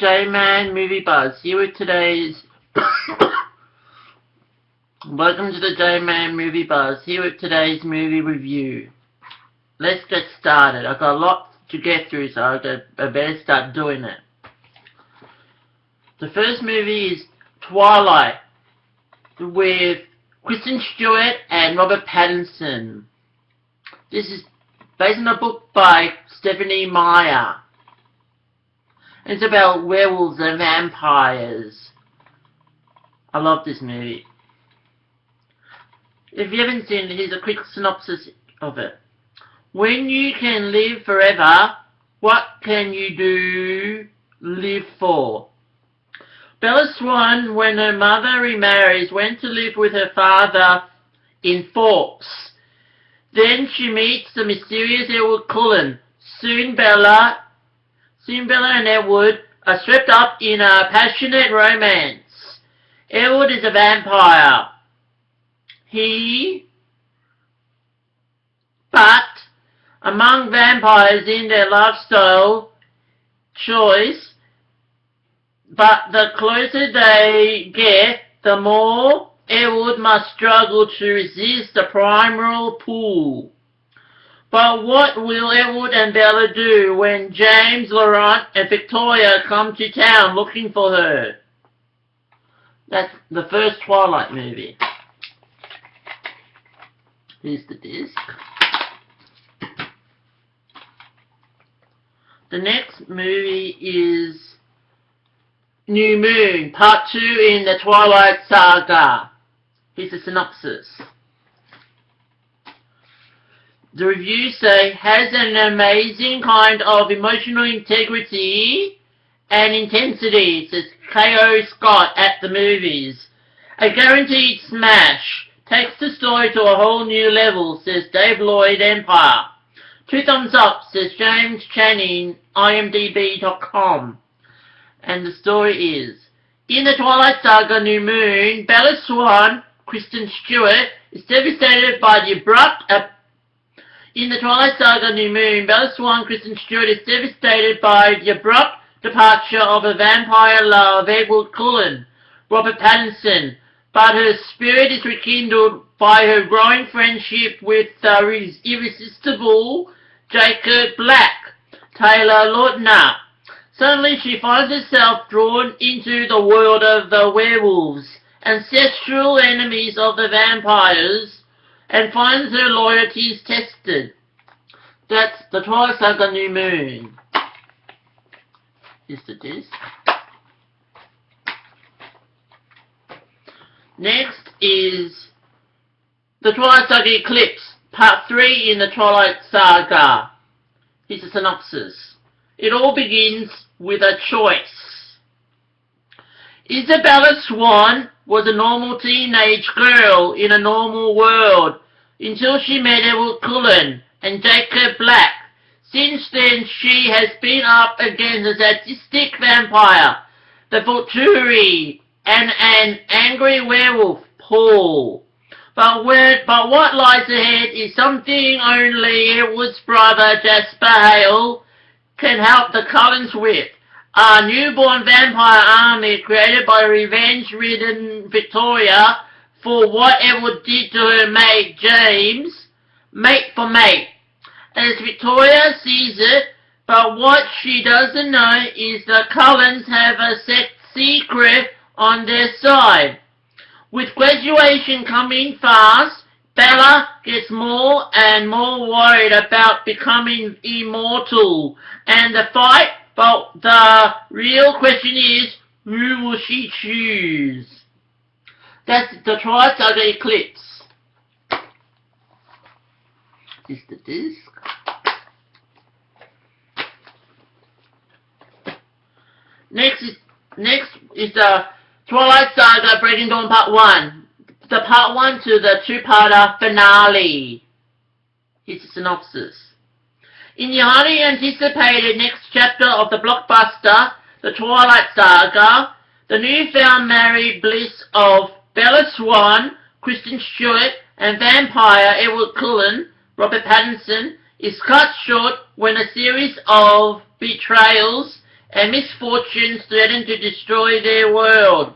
J-Man Movie Buzz, here with today's... Welcome to the J-Man Movie Buzz, here with today's movie review. Let's get started. I've got a lot to get through, so I better start doing it. The first movie is Twilight, with Kristen Stewart and Robert Pattinson. This is based on a book by Stephanie Meyer. It's about werewolves and vampires. I love this movie. If you haven't seen it, here's a quick synopsis of it. When you can live forever, what can you live for? Bella Swan, when her mother remarries, went to live with her father in Forks. Then she meets the mysterious Edward Cullen. Soon Bella and Edward are swept up in a passionate romance. Edward is a vampire. But among vampires in their lifestyle choice, but the closer they get, the more Edward must struggle to resist the primal pull. But what will Edward and Bella do when James, Laurent, and Victoria come to town looking for her? That's the first Twilight movie. Here's the disc. The next movie is New Moon, Part 2 in the Twilight Saga. Here's the synopsis. The reviews say, has an amazing kind of emotional integrity and intensity, says K.O. Scott at the movies. A guaranteed smash. Takes the story to a whole new level, says Dave Lloyd Empire. 2 thumbs up, says James Channing, IMDb.com. And the story is, in the Twilight Saga New Moon, Bella Swan, Kristen Stewart, is devastated by the abrupt departure of a vampire love, Edward Cullen, Robert Pattinson, but her spirit is rekindled by her growing friendship with the irresistible Jacob Black, Taylor Lautner. Suddenly she finds herself drawn into the world of the werewolves, ancestral enemies of the vampires, and finds her loyalties tested. That's the Twilight Saga New Moon. Here's the disc. Next is the Twilight Saga Eclipse, Part 3 in the Twilight Saga. Here's a synopsis. It all begins with a choice. Isabella Swan was a normal teenage girl in a normal world until she met Edward Cullen and Jacob Black. Since then, she has been up against a sadistic vampire, the Volturi, and an angry werewolf, Paul. But what lies ahead is something only Edward's brother, Jasper Hale, can help the Cullens with. A newborn vampire army created by revenge-ridden Victoria for what Edward did to her mate James, mate for mate. As Victoria sees it, but what she doesn't know is the Cullens have a secret on their side. With graduation coming fast, Bella gets more and more worried about becoming immortal and the fight, but the real question is, who will she choose? That's the Twilight Saga Eclipse. Is the disc. Next is the Twilight Saga Breaking Dawn Part 1. The Part 1 to the 2-parter finale. Here's the synopsis. In the highly anticipated next chapter of the blockbuster, The Twilight Saga, the newfound married bliss of Bella Swan, Kristen Stewart, and vampire Edward Cullen, Robert Pattinson, is cut short when a series of betrayals and misfortunes threaten to destroy their world.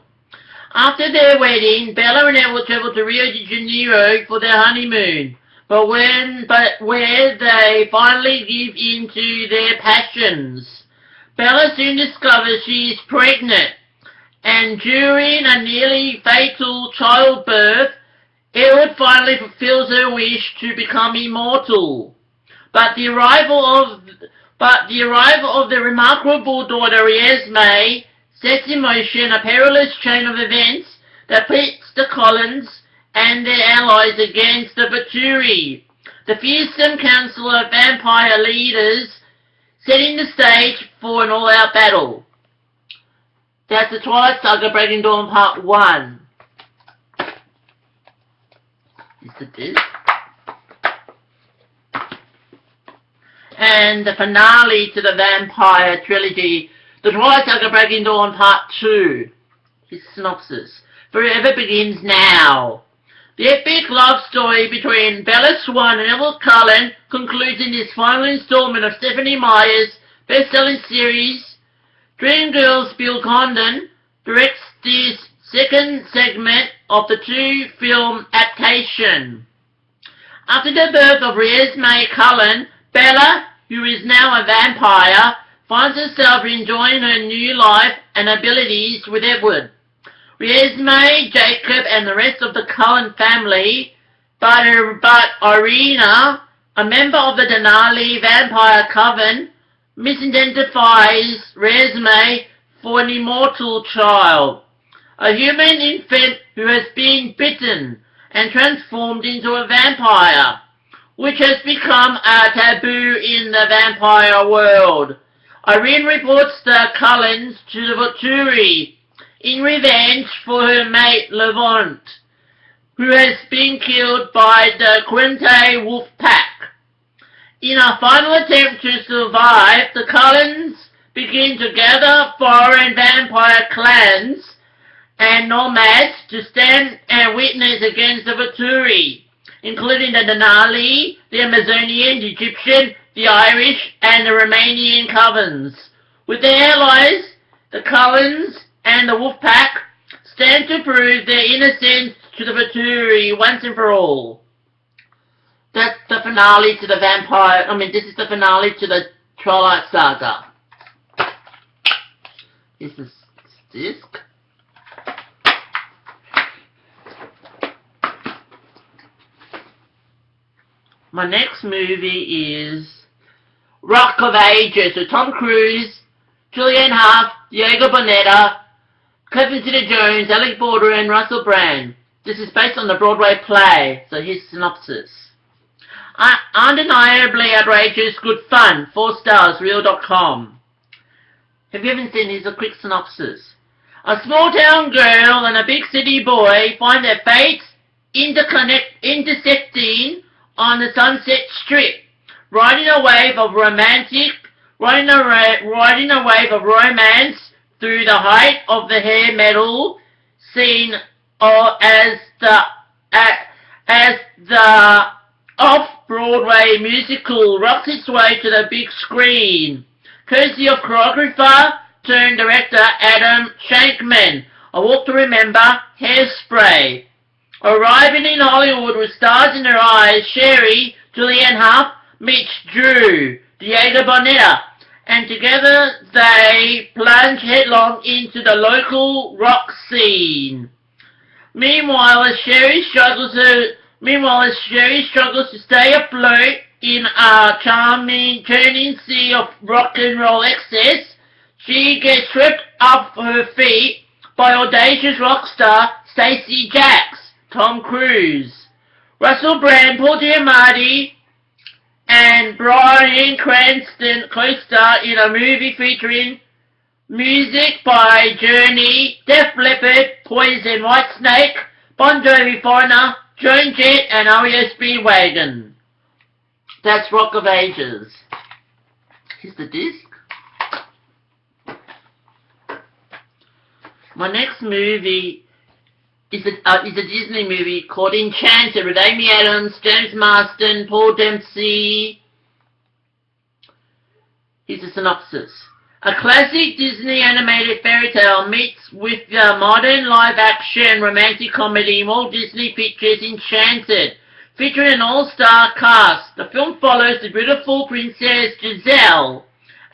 After their wedding, Bella and Edward travel to Rio de Janeiro for their honeymoon, but where they finally give in to their passions. Bella soon discovers she is pregnant, and during a nearly fatal childbirth, Edward finally fulfills her wish to become immortal. But the arrival of the remarkable daughter Renesmee sets in motion a perilous chain of events that pits the Cullens and their allies against the Baturi, the fearsome council of vampire leaders, setting the stage for an all-out battle. That's the Twilight Saga Breaking Dawn Part 1. Is it this? And the finale to the vampire trilogy, The Twilight Saga Breaking Dawn Part 2. His synopsis. Forever begins now. The epic love story between Bella Swan and Edward Cullen concludes in this final installment of Stephenie Meyer's best-selling series. Dreamgirls Bill Condon directs this second segment of the two-film adaptation. After the birth of Renesmee Cullen, Bella, who is now a vampire, finds herself enjoying her new life and abilities with Edward. Renesmee, Jacob, and the rest of the Cullen family, but Irina, a member of the Denali vampire coven, misidentifies Renesmee for an immortal child, a human infant who has been bitten and transformed into a vampire, which has become a taboo in the vampire world. Irene reports the Cullens to the Baturi in revenge for her mate Levant, who has been killed by the Quinte wolf pack. In a final attempt to survive, the Cullens begin to gather foreign vampire clans and nomads to stand and witness against the Baturi, including the Denali, the Amazonian, the Egyptian, the Irish, and the Romanian covens. With their allies, the Cullens and the Wolfpack stand to prove their innocence to the Baturi once and for all. That's the finale to the this is the finale to the Twilight Saga. This is disc. My next movie is Rock of Ages with Tom Cruise, Julianne Hough, Diego Boneta, Catherine Zeta-Jones, Alec Baldwin, and Russell Brand. This is based on the Broadway play, so here's the synopsis. Undeniably outrageous, good fun, 4 stars, real.com. If you haven't seen, here's a quick synopsis. A small town girl and a big city boy find their fates intersecting on the Sunset Strip, riding a wave of romance through the height of the hair metal scene, as the off-Broadway musical rocks its way to the big screen, courtesy of choreographer turned director Adam Shankman. A Walk to Remember, Hairspray. Arriving in Hollywood with stars in their eyes, Sherry, Julianne Hough, Mitch Drew, Diego Boneta, and together they plunge headlong into the local rock scene. Meanwhile, as Sherry struggles to stay afloat in a churning sea of rock and roll excess, she gets swept off her feet by audacious rock star Stacey Jacks, Tom Cruise, Russell Brand, Paul Giamatti, and Bryan Cranston co-star in a movie featuring music by Journey, Def Leppard, Poison, Whitesnake, Bon Jovi, Foreigner, Joan Jett, and REO Speedwagon. That's Rock of Ages. Here's the disc. My next movie is a Disney movie called Enchanted with Amy Adams, James Marsden, Paul Dempsey. Here's a synopsis. A classic Disney animated fairy tale meets with the modern live-action romantic comedy Walt Disney Pictures' Enchanted, featuring an all-star cast. The film follows the beautiful Princess Giselle,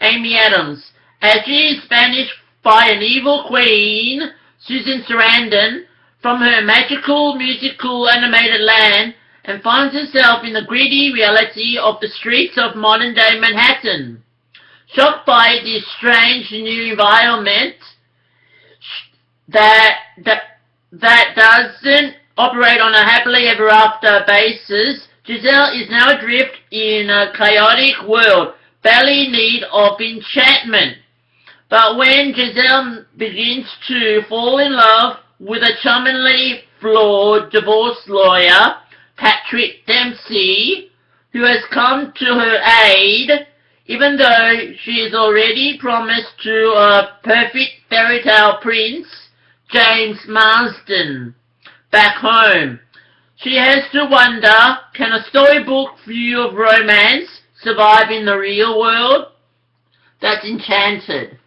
Amy Adams, as she is banished by an evil queen, Susan Sarandon, from her magical musical animated land and finds herself in the gritty reality of the streets of modern-day Manhattan. Shocked by this strange new environment that doesn't operate on a happily ever after basis, Giselle is now adrift in a chaotic world, badly in need of enchantment. But when Giselle begins to fall in love with a charmingly flawed divorce lawyer, Patrick Dempsey, who has come to her aid, even though she is already promised to a perfect fairy tale prince, James Marsden, back home. She has to wonder, can a storybook view of romance survive in the real world? That's Enchanted.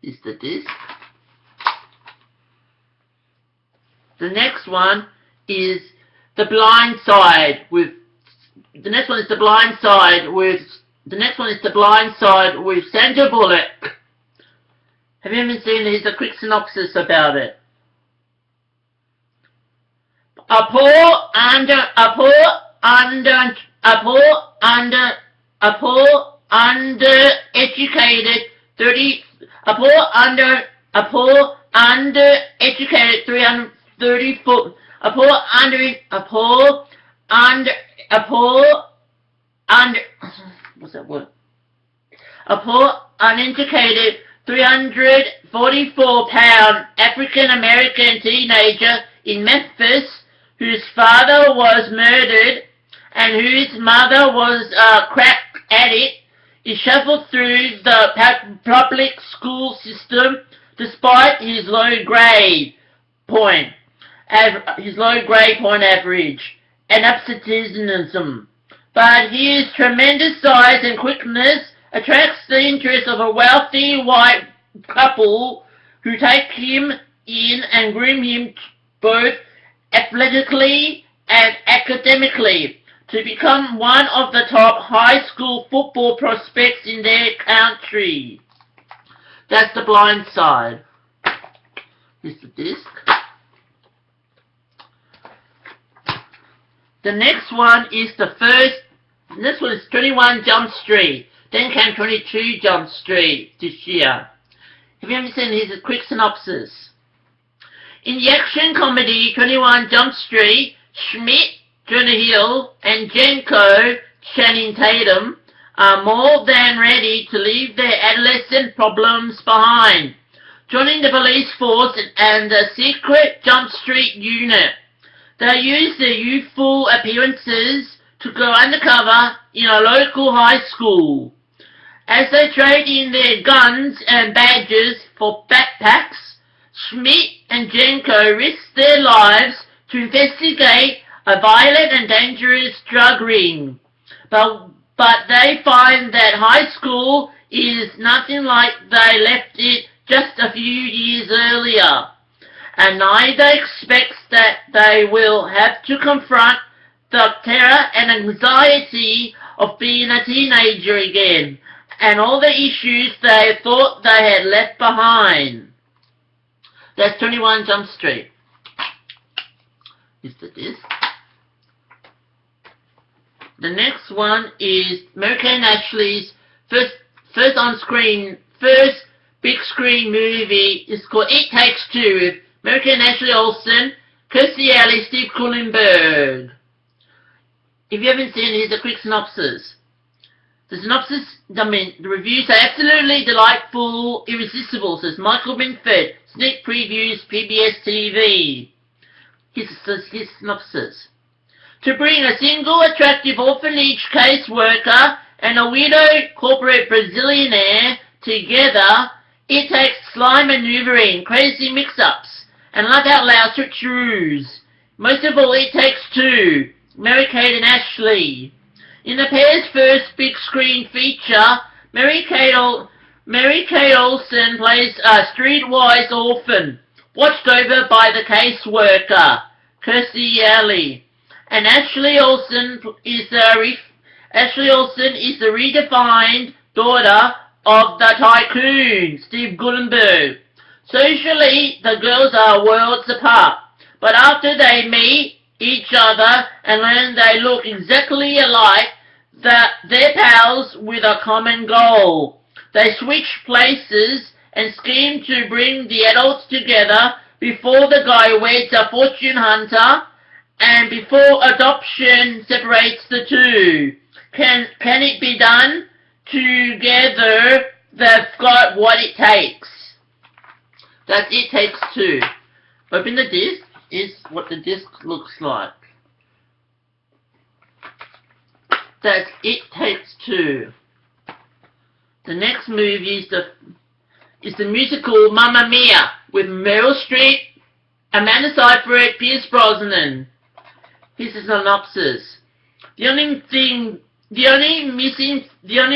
Is the disc. The next one is The Blind Side with The next one is The Blind Side with Sandra Bullock. Have you ever seen it? Here's a quick synopsis about it. A poor uneducated 344-pound African-American teenager in Memphis, whose father was murdered and whose mother was a crack addict, is shuffled through the public school system despite his low grade point average and absenteeism. But his tremendous size and quickness attracts the interest of a wealthy white couple who take him in and groom him both athletically and academically to become one of the top high school football prospects in their country. That's The Blind Side. Here's the disc. The next one is 21 Jump Street. Then came 22 Jump Street this year. Have you ever seen? Here's a quick synopsis. In the action comedy 21 Jump Street, Schmidt, Jonah Hill, and Jenko, Channing Tatum, are more than ready to leave their adolescent problems behind, joining the police force and the secret Jump Street unit. They use their youthful appearances to go undercover in a local high school. As they trade in their guns and badges for backpacks, Schmidt and Jenko risk their lives to investigate a violent and dangerous drug ring. But they find that high school is nothing like they left it just a few years earlier. And neither expects that they will have to confront the terror and anxiety of being a teenager again, and all the issues they thought they had left behind. That's 21 Jump Street. Is the disc. The next one is American Ashley's first big screen movie. It's called It Takes Two with American Ashley Olsen, Kirstie Alley, Steve Guttenberg. If you haven't seen it, here's a quick synopsis. The reviews are absolutely delightful, irresistible, says Michael Binford, sneak previews, PBS TV. Here's synopsis. To bring a single attractive orphanage caseworker and a widowed corporate Brazilianaire together, it takes sly maneuvering, crazy mix-ups, and laugh-out-loud switcheroos. Most of all, it takes two, Mary-Kate and Ashley. In the pair's first big-screen feature, Mary Kay Olsen plays a streetwise orphan, watched over by the caseworker, Kirstie Alley. And Ashley Olsen is the redefined daughter of the tycoon, Steve Guttenberg. Socially, the girls are worlds apart, but after they meet each other and learn they look exactly alike, they're pals with a common goal. They switch places and scheme to bring the adults together before the guy weds a fortune hunter and before adoption separates the two. Can it be done? Together, they've got what it takes. That's It Takes Two. Open the disc. Is what the disc looks like. That's It Takes Two. The next movie is the musical Mamma Mia with Meryl Streep, Amanda Seyfried, Pierce Brosnan. Here's the synopsis. The only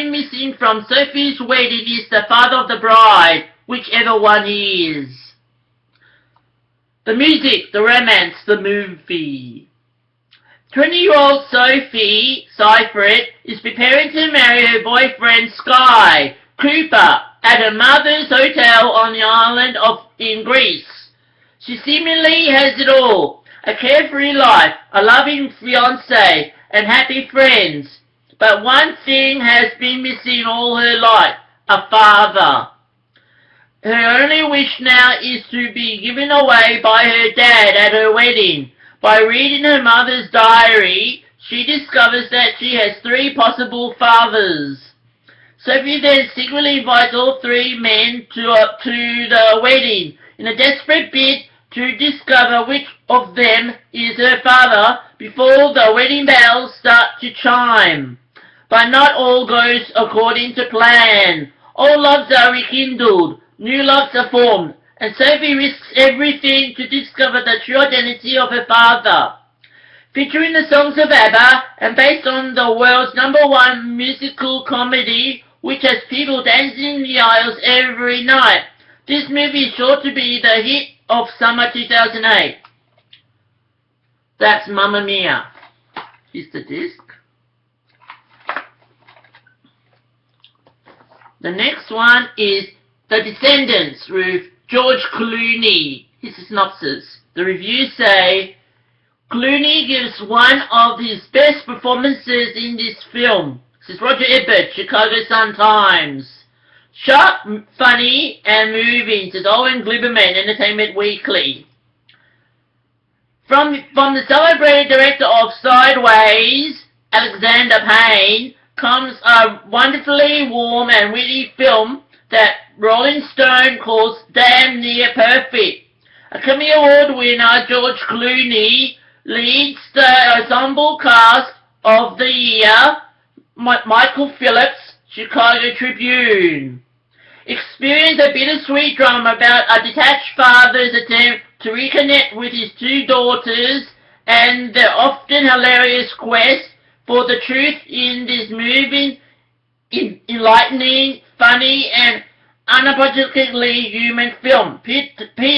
missing from Sophie's wedding is the father of the bride, whichever one he is. The music, the romance, the movie. 20-year-old Sophie Seyfried is preparing to marry her boyfriend Sky Cooper at her mother's hotel on the island in Greece. She seemingly has it all: a carefree life, a loving fiancé, and happy friends. But one thing has been missing all her life: a father. Her only wish now is to be given away by her dad at her wedding. By reading her mother's diary, she discovers that she has 3 possible fathers. Sophie then secretly invites all 3 men to the wedding in a desperate bid to discover which of them is her father before the wedding bells start to chime. But not all goes according to plan. Old loves are rekindled, new loves are formed, and Sophie risks everything to discover the true identity of her father. Featuring the songs of ABBA and based on the world's #1 musical comedy, which has people dancing in the aisles every night, this movie is sure to be the hit of summer 2008. That's Mamma Mia. Here's the disc. The next one is The Descendants with George Clooney. Here's the synopsis. The reviews say, Clooney gives one of his best performances in this film. This is Roger Ebert, Chicago Sun-Times. Sharp, funny, and moving, says Owen Gleiberman, Entertainment Weekly. From the celebrated director of Sideways, Alexander Payne, comes a wonderfully warm and witty film that Rolling Stone calls damn near perfect. Academy Award winner George Clooney leads the ensemble cast of the year, Michael Phillips, Chicago Tribune. Experience a bittersweet drama about a detached father's attempt to reconnect with his 2 daughters and the often hilarious quest for the truth in this moving, enlightening, funny, and unapologetically human film. Pete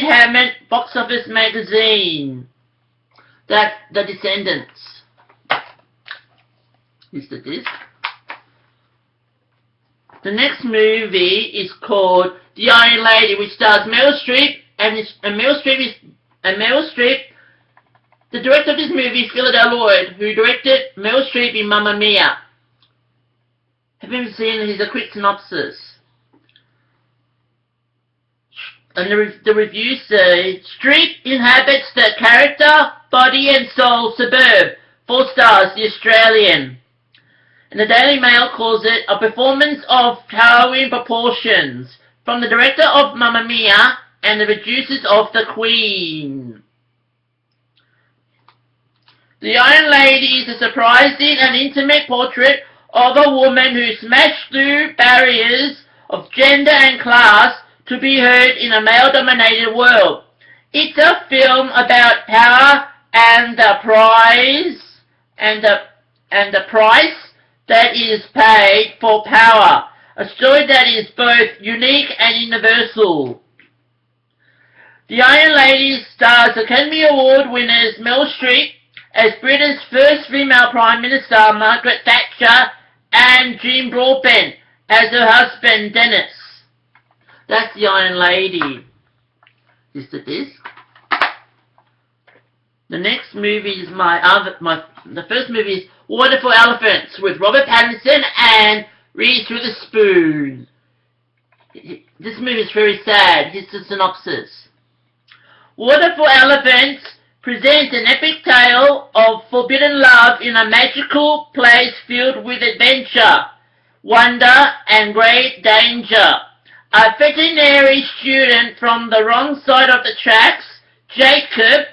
Hammond, Box Office Magazine. That's The Descendants. Here's the disc. The next movie is called The Iron Lady, which stars Meryl Streep, and Meryl Streep. The director of this movie is Philip Lloyd, who directed Meryl Streep in Mamma Mia. Have you seen? Here's a quick synopsis. And the reviews say, Streep inhabits the character, body and soul suburb. 4 stars, The Australian. And the Daily Mail calls it a performance of towering proportions from the director of Mamma Mia and the producers of The Queen. The Iron Lady is a surprising and intimate portrait of a woman who smashed through barriers of gender and class to be heard in a male-dominated world. It's a film about power and the price that is paid for power. a story that is both unique and universal. The Iron Lady stars Academy Award winners Meryl Streep as Britain's first female Prime Minister, Margaret Thatcher, and Jim Broadbent as her husband, Dennis. That's the Iron Lady. Is the disc. The next movie is the first movie is Wonderful Elephants with Robert Pattinson and Reese Witherspoon. This movie is very sad. Here's the synopsis. Wonderful Elephants presents an epic tale of forbidden love in a magical place filled with adventure, wonder, and great danger. A veterinary student from the wrong side of the tracks, Jacob,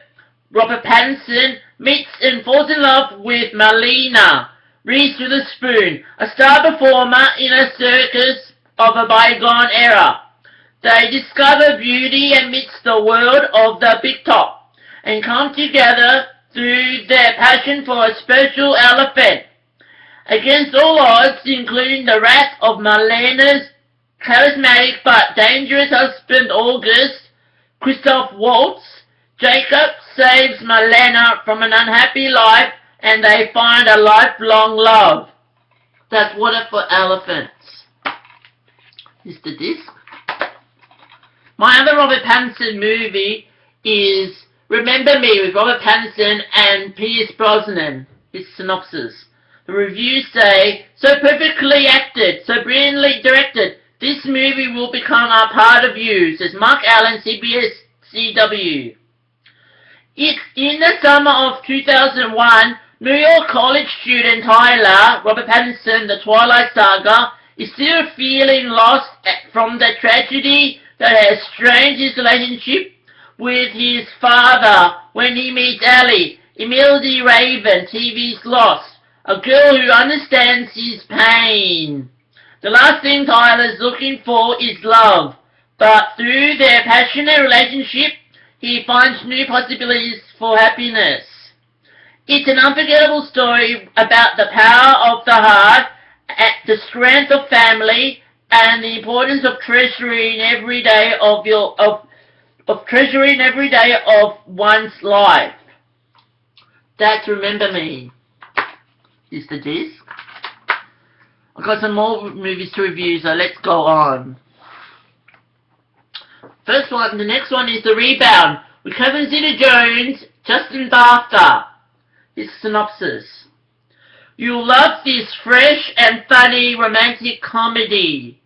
Robert Pattinson, meets and falls in love with Marlena, Reese Witherspoon, a star performer in a circus of a bygone era. They discover beauty amidst the world of the big top and come together through their passion for a special elephant. Against all odds, including the wrath of Marlena's charismatic but dangerous husband August, Christoph Waltz, Jacob saves Marlena from an unhappy life and they find a lifelong love. That's Wonderful Elephants. Is the disc. My other Robert Pattinson movie is Remember Me with Robert Pattinson and Pierce Brosnan. His synopsis. The reviews say, so perfectly acted, so brilliantly directed, this movie will become a part of you, says Mark Allen, CBS CW. It's in the summer of 2001, New York college student Tyler, Robert Pattinson, the Twilight saga, is still feeling lost from the tragedy that has strained his relationship with his father when he meets Ellie, Imelda Raven, TV's Lost, a girl who understands his pain. The last thing Tyler's looking for is love, but through their passionate relationship, he finds new possibilities for happiness. It's an unforgettable story about the power of the heart, the strength of family, and the importance of treasuring every day of one's life. That's Remember Me. Is the disc. I've got some more movies to review, so let's go on. The next one is The Rebound, with Kevin Zeta-Jones, Justin Bartha. His synopsis. You'll love this fresh and funny romantic comedy.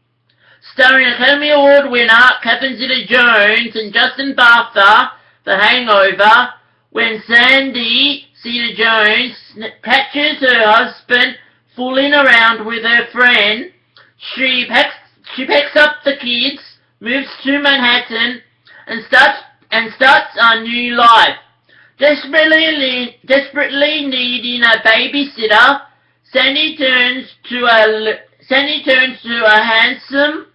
Starring Academy Award winner Kevin Zeta-Jones and Justin Bartha, The Hangover, when Sandy Zeta-Jones catches her husband fooling around with her friend, she packs up the kids, moves to Manhattan, and starts a new life. Desperately needing a babysitter, Sandy turns to a handsome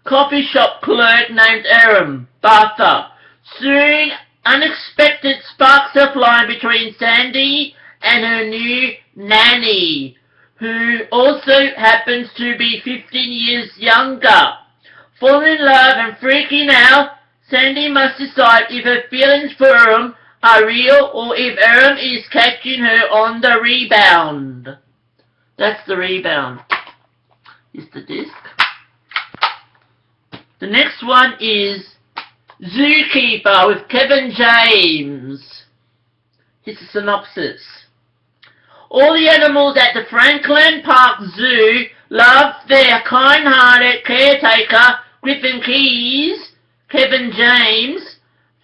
coffee shop clerk named Aaron Bartha. Soon, unexpected sparks are flying between Sandy and her new nanny, who also happens to be 15 years younger. Falling in love and freaking out, Sandy must decide if her feelings for Aaron are real or if Aaron is catching her on the rebound. That's The Rebound. Is the disc. The next one is ZooKeeper with Kevin James. Here's a synopsis. All the animals at the Franklin Park Zoo love their kind-hearted caretaker, Griffin Keys, Kevin James.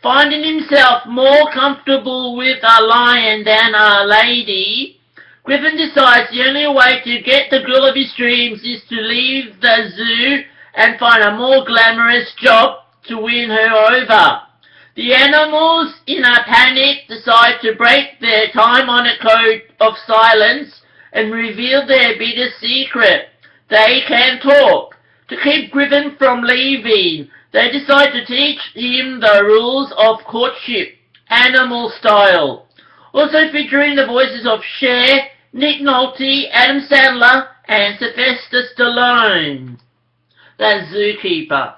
Finding himself more comfortable with a lion than a lady, Griffin decides the only way to get the girl of his dreams is to leave the zoo and find a more glamorous job to win her over. The animals, in a panic, decide to break their time-honored code of silence and reveal their biggest secret. They can talk. To keep Griffin from leaving, they decide to teach him the rules of courtship, animal style. Also featuring the voices of Cher, Nick Nolte, Adam Sandler, and Sylvester Stallone. That's ZooKeeper.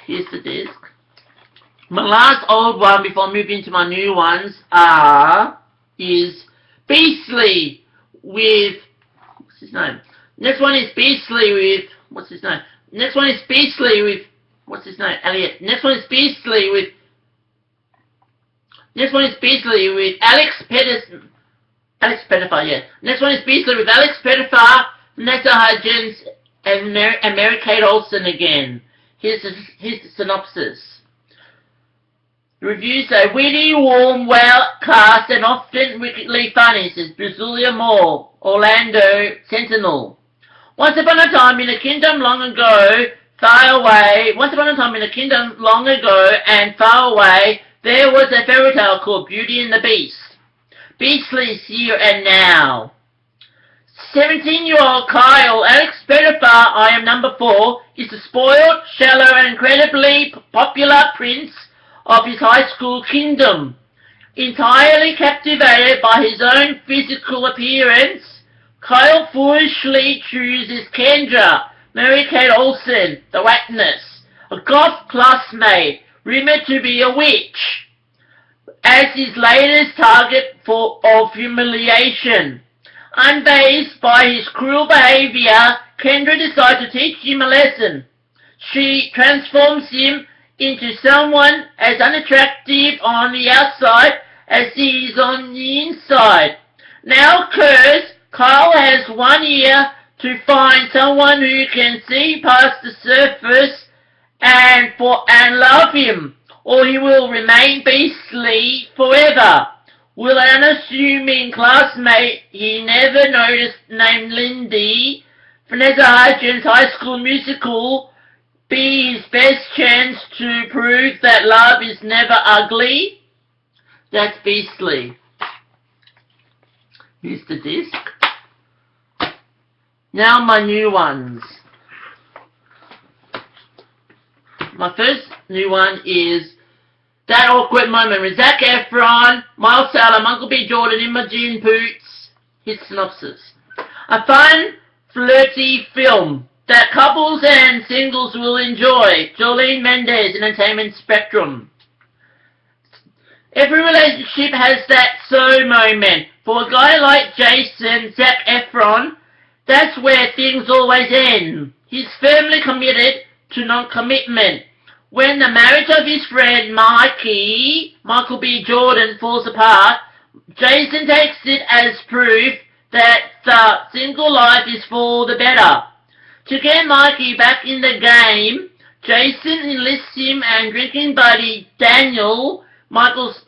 Here's the disc. My last old one before moving to my new ones is Beastly with, what's his name? Next one is Beastly with, what's his name? Next one is Beastly with, what's his name? Elliot. Next one is Beastly with Alex Pettifar, yeah. Next one is Beastly with Alex Pettifar, Vanessa Hudgens, and Mary-Kate Olsen again. Here's the synopsis. The reviews say, witty, warm, well cast, and often wickedly funny, says Brazilia Moore, Orlando Sentinel. Once upon a time in a kingdom long ago, and far away, there was a fairy tale called Beauty and the Beast. Beastly is here and now. 17-year-old Kyle Alex Pettifar, I am number 4, is the spoiled, shallow, and incredibly popular prince of his high school kingdom. Entirely captivated by his own physical appearance, Kyle foolishly chooses Kendra, Mary-Kate Olsen, the witness, a goth classmate, rumored to be a witch, as his latest target of humiliation. Unfazed by his cruel behavior, Kendra decides to teach him a lesson. She transforms him into someone as unattractive on the outside as he is on the inside. Now cursed, Kyle has 1 year to find someone who can see past the surface and love him, or he will remain beastly forever. Will an unassuming classmate he never noticed named Lindy, Vanessa Hudgens' High School Musical, be his best chance to prove that love is never ugly? That's Beastly. Here's the disc. Now my new ones. My first new one is That Awkward Moment with Zac Efron, Miles Salem, Uncle B. Jordan, Imogen Poots. His synopsis. A fun, flirty film that couples and singles will enjoy. Jolene Mendez, Entertainment Spectrum. Every relationship has that so moment. For a guy like Jason, Zac Efron, that's where things always end. He's firmly committed to non-commitment. When the marriage of his friend Michael B. Jordan, falls apart, Jason takes it as proof that the single life is for the better. To get Mikey back in the game, Jason enlists him and drinking buddy Daniel, Miles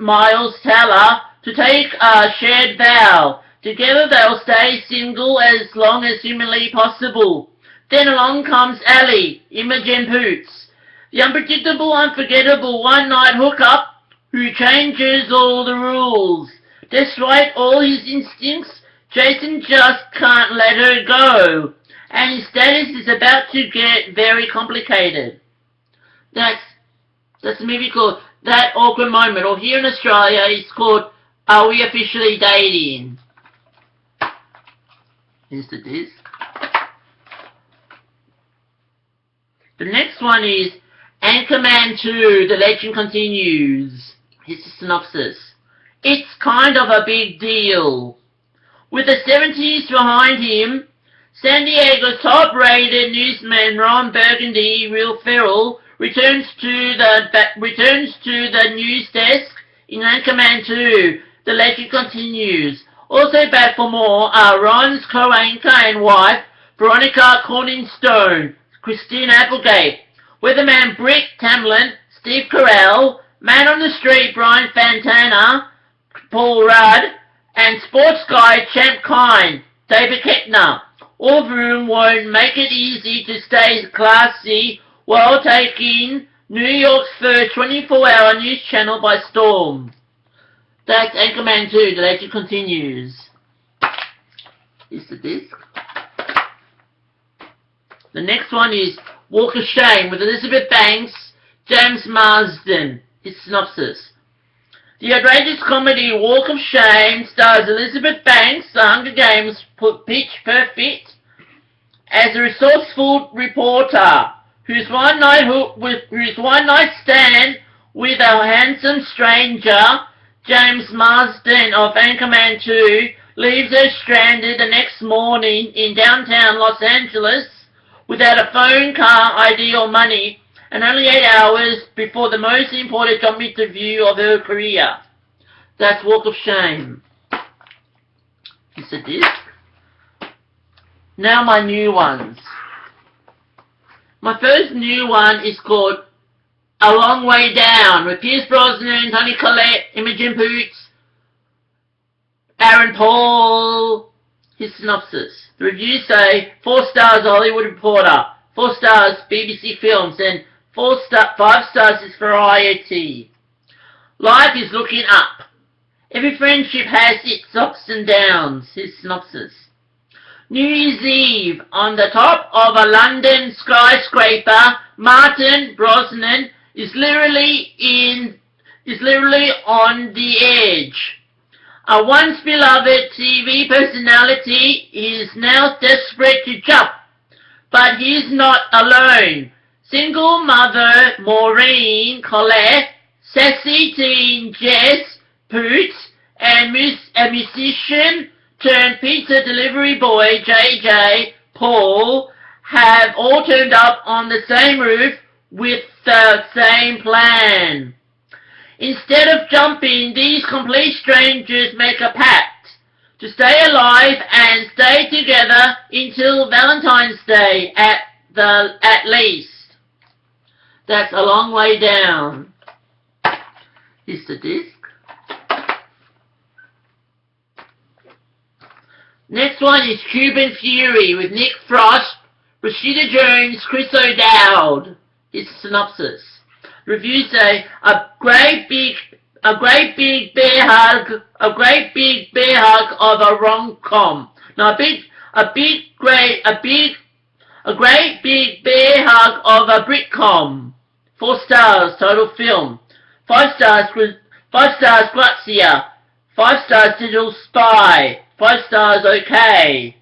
Teller, to take a shared vow. Together they'll stay single as long as humanly possible. Then along comes Ellie, Imogen Poots, the unpredictable, unforgettable one-night hookup who changes all the rules. Despite all his instincts, Jason just can't let her go, and his status is about to get very complicated. That's a movie called That Awkward Moment, or here in Australia it's called Are We Officially Dating? Here's the disc. The next one is Anchorman 2, The Legend Continues. Here's the synopsis. It's kind of a big deal. With the 70s behind him, San Diego's top-rated newsman Ron Burgundy, Will Ferrell, returns to the news desk in Anchorman 2, The Legend Continues. Also back for more are Ron's co-anchor and wife, Veronica Corningstone, Christina Applegate, weatherman Brick Tamlin, Steve Carell, man on the street Brian Fantana, Paul Rudd, and sports guy Champ Kine, David Kettner. All of whom won't make it easy to stay classy while taking New York's first 24-hour news channel by storm. That's Anchorman 2, The Legend Continues. Is the disc. The next one is Walk of Shame with Elizabeth Banks, James Marsden. His synopsis. The outrageous comedy Walk of Shame stars Elizabeth Banks, The Hunger Games Pitch Perfect, as a resourceful reporter whose one night stand with a handsome stranger, James Marsden of Anchorman 2, leaves her stranded the next morning in downtown Los Angeles without a phone, car, ID or money, and only 8 hours before the most important job interview of her career. That's Walk of Shame. It's a disc. Now my new ones. My first new one is called A Long Way Down, with Pierce Brosnan, Toni Collette, Imogen Poots, Aaron Paul. His synopsis. The reviews say 4 stars Hollywood Reporter, 4 stars BBC Films, and 5 stars is Variety. Life is looking up. Every friendship has its ups and downs. His synopsis. New Year's Eve, on the top of a London skyscraper, Martin Brosnan is literally on the edge. A once beloved TV personality is now desperate to jump, but he's not alone. Single mother Maureen Colette, sassy teen Jess Poots, and musician turned pizza delivery boy JJ Paul have all turned up on the same roof with the same plan. Instead of jumping, these complete strangers make a pact to stay alive and stay together until Valentine's Day at least. That's A Long Way Down. Here's the disc. Next one is Cuban Fury with Nick Frost, Rashida Jones, Chris O'Dowd. Here's the synopsis. Reviews say a great big bear hug of a rom-com. No, a great big bear hug of a Britcom. 4 stars total film. 5 stars Grazia. 5 stars Digital Spy. 5 stars okay.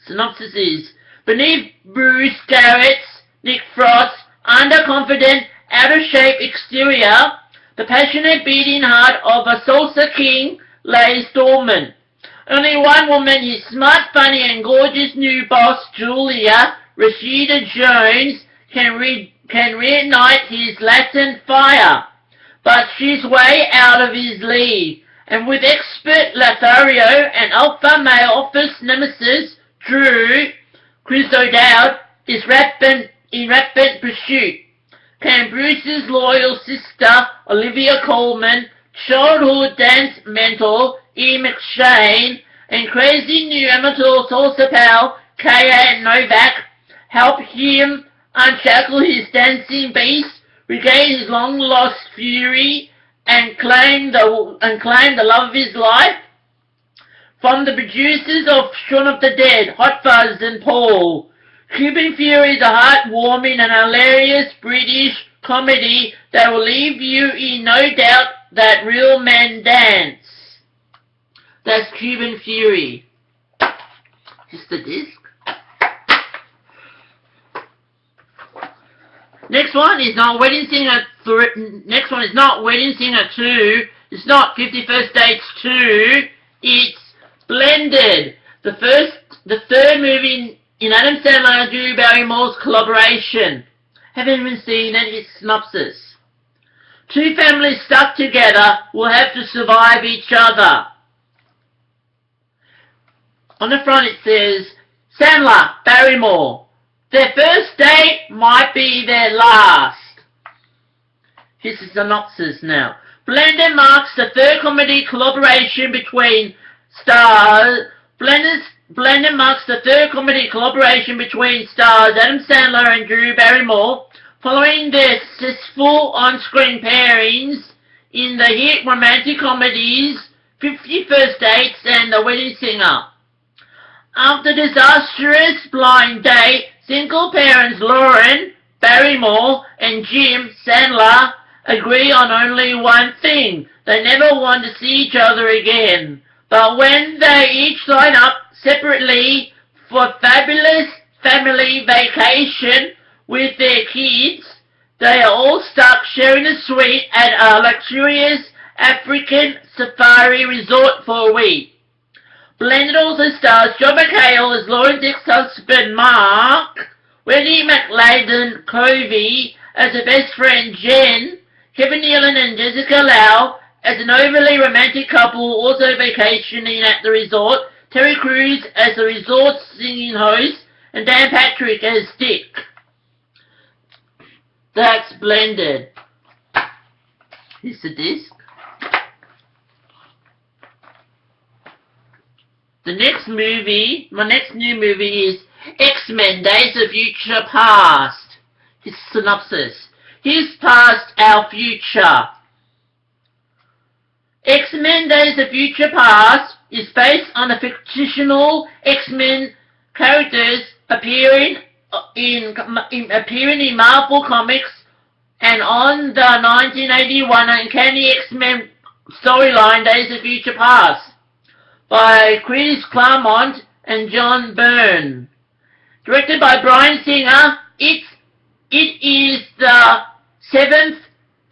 Synopsis is beneath Bruce Garrett's Nick Frost underconfident, out-of-shape exterior, the passionate beating heart of a salsa king lays dormant. Only one woman, his smart, funny and gorgeous new boss, Julia Rashida Jones, can reignite his latent fire. But she's way out of his league, and with expert Lothario and alpha male office nemesis Drew, Chris O'Dowd is in rapid pursuit. Can Bruce's loyal sister, Olivia Colman, childhood dance mentor, Ian McShane, and crazy new amateur salsa pal, Kaya Novak, help him unshackle his dancing beast, regain his long-lost fury, and claim the love of his life? From the producers of Shaun of the Dead, Hot Fuzz and Paul, Cuban Fury is a heartwarming and hilarious British comedy that will leave you in no doubt that real men dance. That's Cuban Fury. Just the disc. Next one is not Wedding Singer 3. Next one is not Wedding Singer 2. It's not 51st Dates 2. It's Blended. The third movie in Adam Sandler and Drew Barrymore's collaboration. Haven't even seen any synopsis. 2 families stuck together will have to survive each other. On the front it says, Sandler, Barrymore. Their first date might be their last. Here's the synopsis now. Blended marks the third comedy collaboration between stars. Blended marks the third comedy collaboration between stars Adam Sandler and Drew Barrymore, following their successful on-screen pairings in the hit romantic comedies 50 First Dates and The Wedding Singer. After disastrous blind date, single parents Lauren Barrymore and Jim Sandler agree on only one thing. They never want to see each other again. But when they each line up separately for fabulous family vacation with their kids. They are all stuck sharing a suite at a luxurious African safari resort for a week. Blended also stars John McHale as Lauren Dick's husband Mark, Wendy McLaden Covey as her best friend Jen, Kevin Nealon and Jessica Lau as an overly romantic couple also vacationing at the resort, Terry Crews as the resort singing host, and Dan Patrick as Dick. That's Blended. Here's the disc. The next movie, my next new movie is X-Men Days of Future Past. His synopsis. His past, our future. X-Men Days of Future Past is based on the fictional X-Men characters appearing in Marvel Comics and on the 1981 Uncanny X-Men storyline Days of Future Past by Chris Claremont and John Byrne. Directed by Bryan Singer, it is the 7th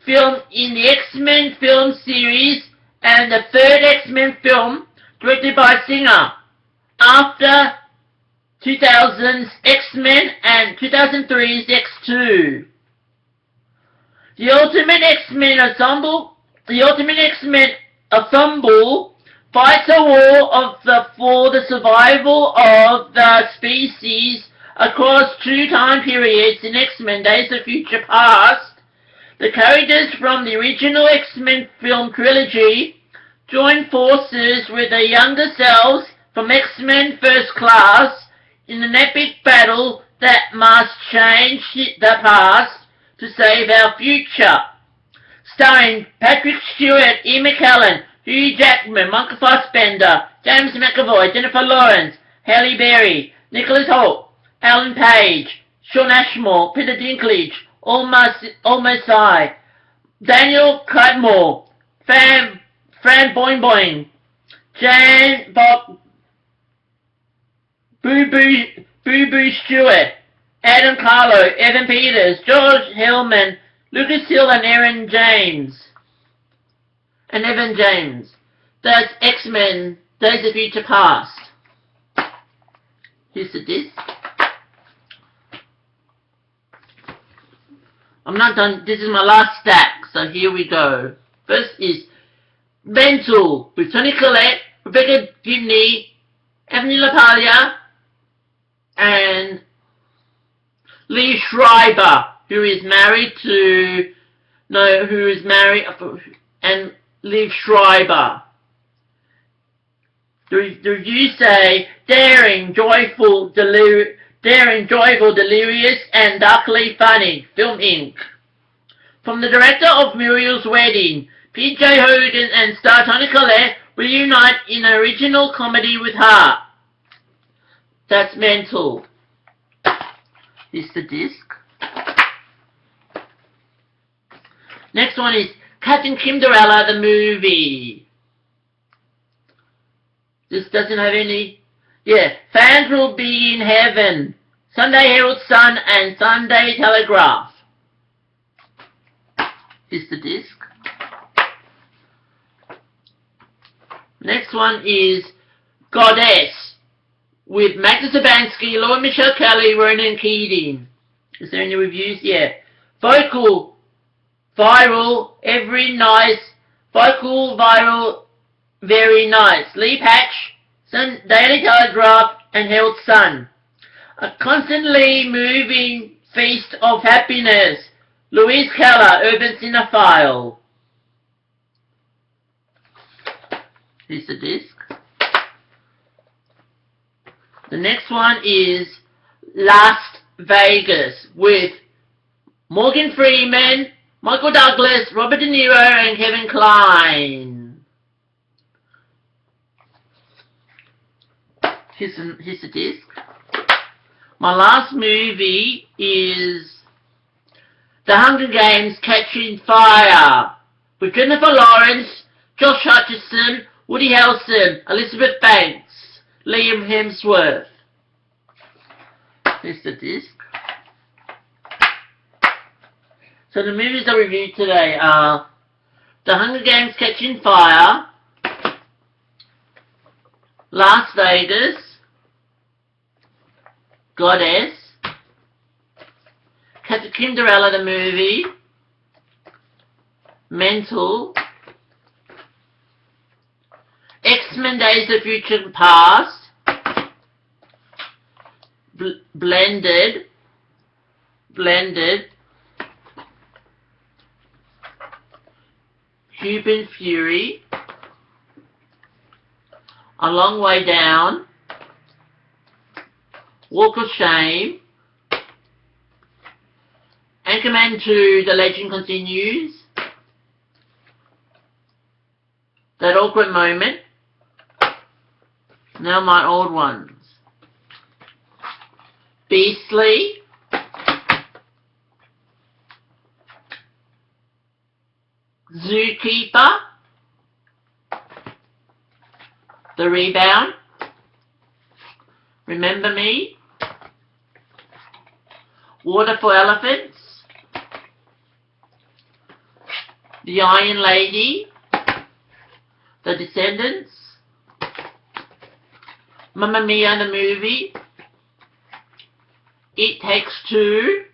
film in the X-Men film series and the 3rd X-Men film directed by Singer after 2000's X-Men and 2003's X2. The Ultimate X-Men Ensemble fights a war for the survival of the species across 2 time periods in X-Men Days of Future Past. The characters from the original X-Men film trilogy join forces with their younger selves from X-Men First Class in an epic battle that must change the past to save our future. Starring Patrick Stewart, Ian McKellen, Hugh Jackman, Michael Fassbender, James McAvoy, Jennifer Lawrence, Halle Berry, Nicholas Hoult, Alan Page, Shawn Ashmore, Peter Dinklage, Almasai, Daniel Cudmore, Fran Boing, Jan Boo Boo Stewart, Adam Carlo, Evan Peters, George Hillman, Lucas Hill and Evan James. That's X-Men Days of Future Past. Here's the disc. I'm not done. This is my last stack, so here we go. First is Mental with Toni Collette, Rebecca Gibney, Anthony LaPaglia, and Lee Schreiber, who is married, and Lee Schreiber. The reviews say daring, joyful, delirious, and darkly funny. Film Inc. From the director of Muriel's Wedding, P.J. Hogan and star Toni Collette reunite in an original comedy with her. That's Mental. Here's the disc. Next one is Kath and Kimderella, the movie. This doesn't have any... Yeah, Fans Will Be in Heaven, Sunday Herald Sun and Sunday Telegraph. Here's the disc. Next one is Goddess with Magda Sabansky, Laura Michelle Kelly, Ronan Keating. Is there any reviews? Yeah. Viral, very nice. Lee Patch, Daily Telegraph, and Herald Sun. A constantly moving feast of happiness. Louise Keller, Urban Cinephile. Here's the disc. The next one is Las Vegas with Morgan Freeman, Michael Douglas, Robert De Niro, and Kevin Kline. Here's the disc. My last movie is The Hunger Games Catching Fire with Jennifer Lawrence, Josh Hutcherson, Woody Harrelson, Elizabeth Banks, Liam Hemsworth. Here's the disc. So the movies I reviewed today are The Hunger Games Catching Fire, Las Vegas, Goddess, Kimderella the movie, Mental, X-Men Days of Future Past, Blended, Cuban Fury, A Long Way Down, Walk of Shame, Anchorman 2, The Legend Continues, That Awkward Moment, now my old ones, Beastly, ZooKeeper, The Rebound, Remember Me, Water for Elephants, The Iron Lady, The Descendants, Mamma Mia the movie, It Takes Two,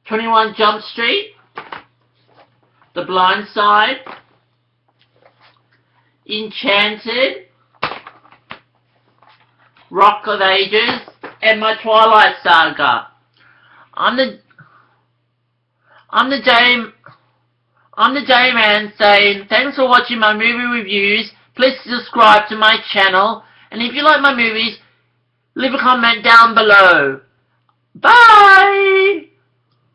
21 Jump Street, The Blind Side, Enchanted, Rock of Ages, and my Twilight saga. I'm the J-Man saying thanks for watching my movie reviews. Please subscribe to my channel, and if you like my movies, leave a comment down below. Bye!